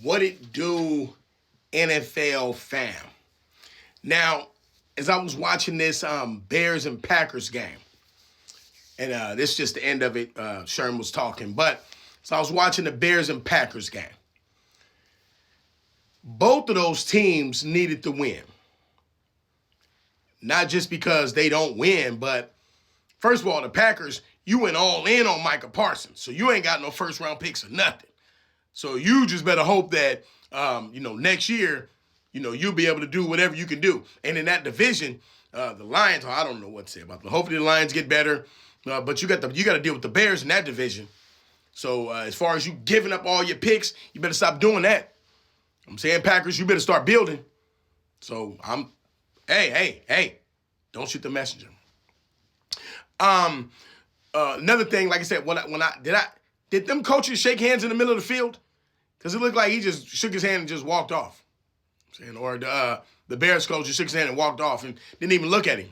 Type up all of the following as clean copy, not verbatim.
What it do, NFL fam? Now, as I was watching this Bears and Packers game, and this is just the end of it. Sherm was talking, but so I was watching the Bears and Packers game. Both of those teams needed to win, not just because they don't win, but first of all, the Packers, you went all in on Micah Parsons, so you ain't got no first round picks or nothing. So you just better hope that next year, you'll be able to do whatever you can do. And in that division, the Lions, I don't know what to say about them. Hopefully the Lions get better, but you got to deal with the Bears in that division. So as far as you giving up all your picks, you better stop doing that. I'm saying Packers, you better start building. So hey, don't shoot the messenger. Another thing, like I said, did them coaches shake hands in the middle of the field? Because it looked like he just shook his hand and just walked off. Or the Bears coach just shook his hand and walked off and didn't even look at him.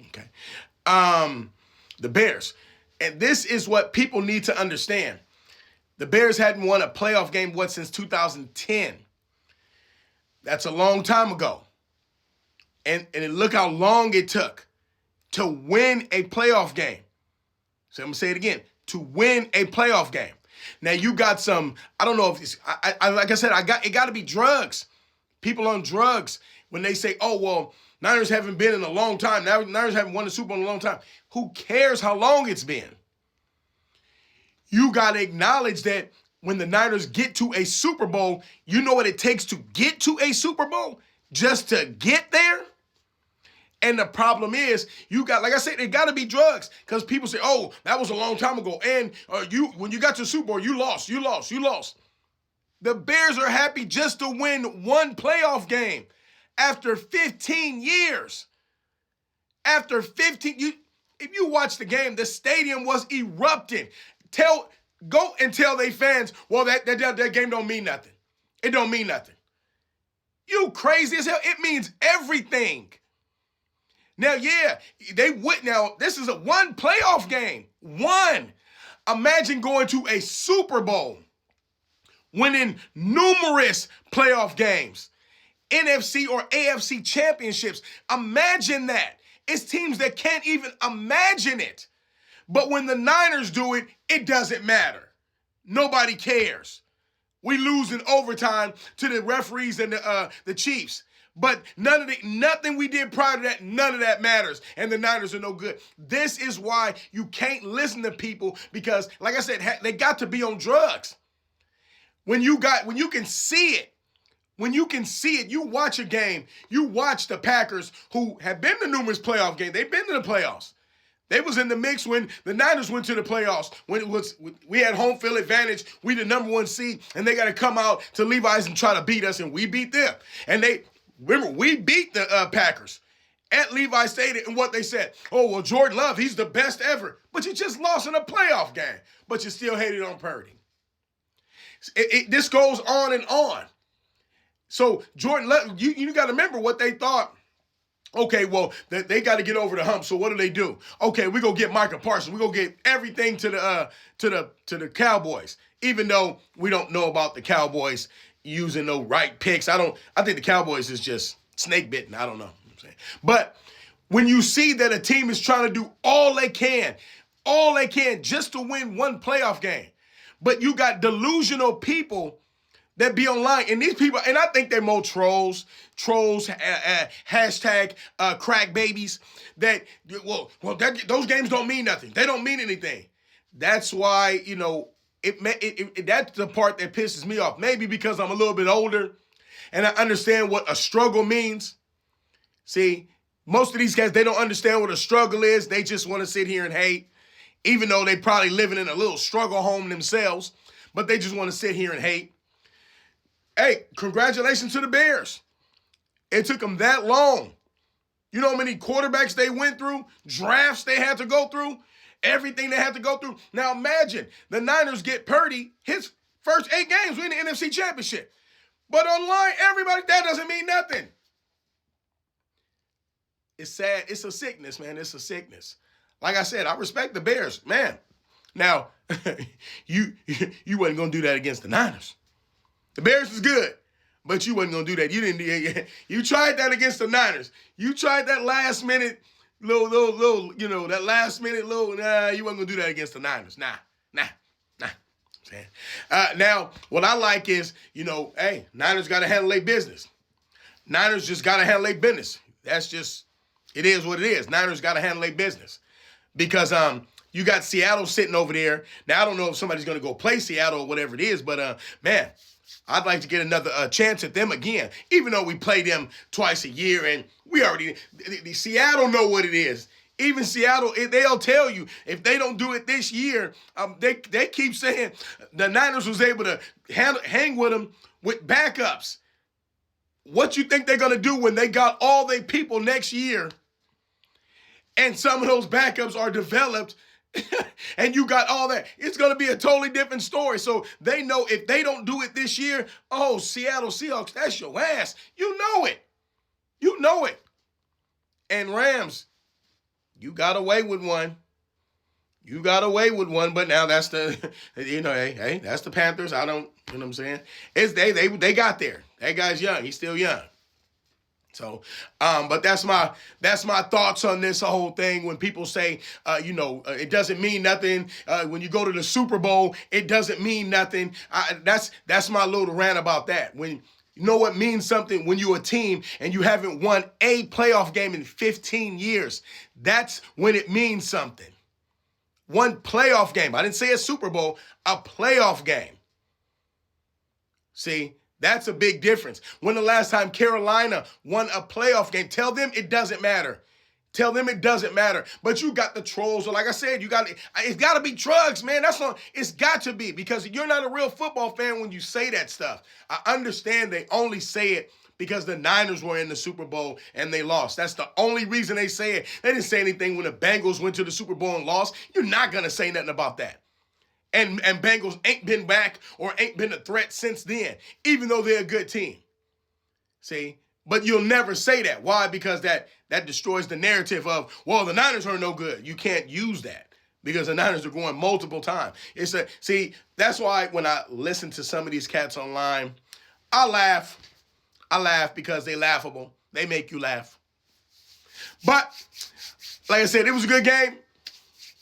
Okay. The Bears. And this is what people need to understand. The Bears hadn't won a playoff game, since 2010. That's a long time ago. And look how long it took to win a playoff game. So I'm going to say it again. To win a playoff game. Now you got some, I don't know if it's, like I said, it got to be drugs. People on drugs, when they say, oh, well, Niners haven't been in a long time. Now Niners haven't won the Super Bowl in a long time. Who cares how long it's been? You got to acknowledge that when the Niners get to a Super Bowl, you know what it takes to get to a Super Bowl? Just to get there? And the problem is, like I said, it got to be drugs. Because people say, oh, that was a long time ago. And when you got to the Super Bowl, you lost. The Bears are happy just to win one playoff game after 15 years. After 15, if you watch the game, the stadium was erupting. Go and tell they fans, well, that game don't mean nothing. It don't mean nothing. You crazy as hell. It means everything. Now, yeah, this is a one playoff game. One. Imagine going to a Super Bowl, winning numerous playoff games, NFC or AFC championships. Imagine that. It's teams that can't even imagine it. But when the Niners do it, it doesn't matter. Nobody cares. We lose in overtime to the referees and the Chiefs. But nothing we did prior to that, none of that matters. And the Niners are no good. This is why you can't listen to people because, like I said, they got to be on drugs. When you can see it, you watch a game, you watch the Packers who have been to numerous playoff games. They've been to the playoffs. They was in the mix when the Niners went to the playoffs. When we had home field advantage, we the number one seed, and they got to come out to Levi's and try to beat us, and we beat them. And we beat the Packers at Levi's Stadium, and what they said, oh, well, Jordan Love, he's the best ever. But you just lost in a playoff game, but you still hated on Purdy. This goes on and on. So Jordan Love, you got to remember what they thought. Okay, well, they got to get over the hump. So what do? Okay, we go get Micah Parsons. We go get everything to the Cowboys. Even though we don't know about the Cowboys using no right picks. I think the Cowboys is just snake bitten. I don't know. But when you see that a team is trying to do all they can just to win one playoff game, but you got delusional people that be online, and these people, and I think they're more trolls, hashtag crack babies, those games don't mean nothing. They don't mean anything. That's why, that's the part that pisses me off. Maybe because I'm a little bit older and I understand what a struggle means. See, most of these guys, they don't understand what a struggle is. They just want to sit here and hate, even though they probably living in a little struggle home themselves, but they just want to sit here and hate. Hey, congratulations to the Bears. It took them that long. You know how many quarterbacks they went through, drafts they had to go through, everything they had to go through. Now imagine the Niners get Purdy, his first 8 games win the NFC Championship. But online, everybody, that doesn't mean nothing. It's sad. It's a sickness, man. It's a sickness. Like I said, I respect the Bears, man. Now, you wasn't going to do that against the Niners. The Bears is good, but you wasn't gonna do that. You didn't. You tried that against the Niners. You tried that last minute little, that last minute little. Nah, you wasn't gonna do that against the Niners. Nah. Now, what I like is, hey, Niners got to handle their business. Niners just got to handle their business. That's just, it is what it is. Niners got to handle their business. Because you got Seattle sitting over there. Now, I don't know if somebody's going to go play Seattle or whatever it is, but, man, I'd like to get another chance at them again, even though we play them twice a year, and we already, the Seattle know what it is. Even Seattle, they'll tell you, if they don't do it this year, they keep saying the Niners was able to hang with them with backups. What you think they're going to do when they got all their people next year and some of those backups are developed and you got all that? It's going to be a totally different story. So they know if they don't do it this year, oh, Seattle Seahawks, that's your ass. You know it. You know it. And Rams, you got away with one. You got away with one, but now that's the, hey, that's the Panthers. I don't, you know what I'm saying? It's they got there. That guy's young. He's still young. So, but that's my thoughts on this whole thing. When people say, it doesn't mean nothing. When you go to the Super Bowl, it doesn't mean nothing. That's my little rant about that. When you know what means something when you're a team and you haven't won a playoff game in 15 years. That's when it means something. One playoff game. I didn't say a Super Bowl, a playoff game. See, that's a big difference. When the last time Carolina won a playoff game? Tell them it doesn't matter. Tell them it doesn't matter. But you got the trolls. So like I said, it's got to be drugs, man. It's got to be, because you're not a real football fan when you say that stuff. I understand they only say it because the Niners were in the Super Bowl and they lost. That's the only reason they say it. They didn't say anything when the Bengals went to the Super Bowl and lost. You're not going to say nothing about that. And Bengals ain't been back or ain't been a threat since then, even though they're a good team. See? But you'll never say that. Why? Because that destroys the narrative of, well, the Niners are no good. You can't use that because the Niners are going multiple times. See, that's why when I listen to some of these cats online, I laugh. I laugh because they're laughable. They make you laugh. But, like I said, it was a good game.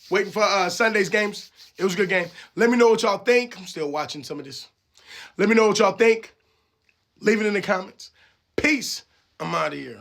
Waiting for Sunday's games. It was a good game. Let me know what y'all think. I'm still watching some of this. Let me know what y'all think. Leave it in the comments. Peace. I'm out of here.